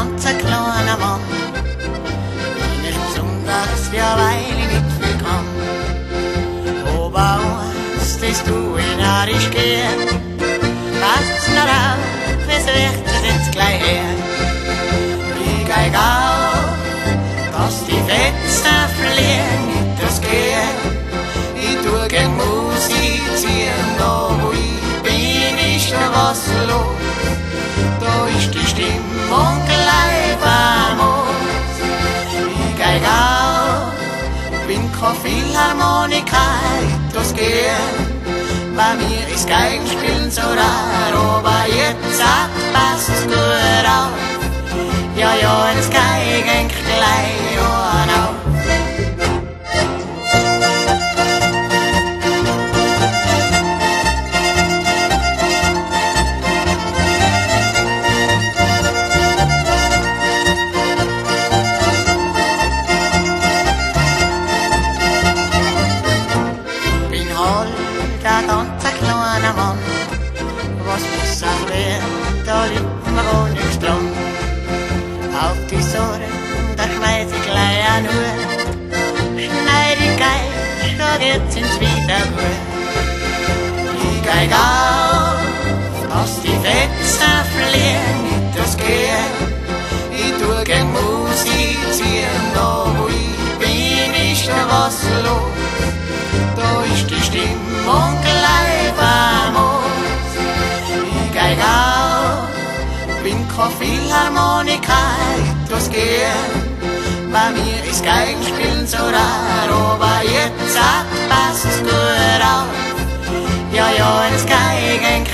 ganz ein kleiner Mann. Bin ich besonders, ja, weil ich nicht viel kann. Aber eins, das du in Arisch gehen, passt's noch auf, es wird es jetzt gleich her. Ich geig auf, dass die Fetzen fliegen, nicht das gehen. Ich tu gern musizieren, da wo ich bin, ist schon was los. Da ist die Stimmung gleich famos. Ich geig auf, bin kein Philharmoniker, das gehen. Bei mir ist Geigenspielen so rar, aber jetzt passt's gut auf. Ja, ja, das Geigen gleich auf. Der ganz kleine Mann, was muss auch werden, da liegt mir wohl nichts dran. Auf die Sorge, da schmeiß ich gleich an Uhr. Schneid ich geil, da geht's ins Wiedergut. Ich geig auf, dass die Fetzen fliegen, nicht das gehen. Ich tu gern musizieren, da wo ich bin, ist schon was los. Da ist die Stimmung gleich famos. Ich geig auf, bin kein Philharmoniker, das gehen. Bei mir ist Geigenspielen so rar, aber jetzt passt's gut auf. Ja, ja, das Geigen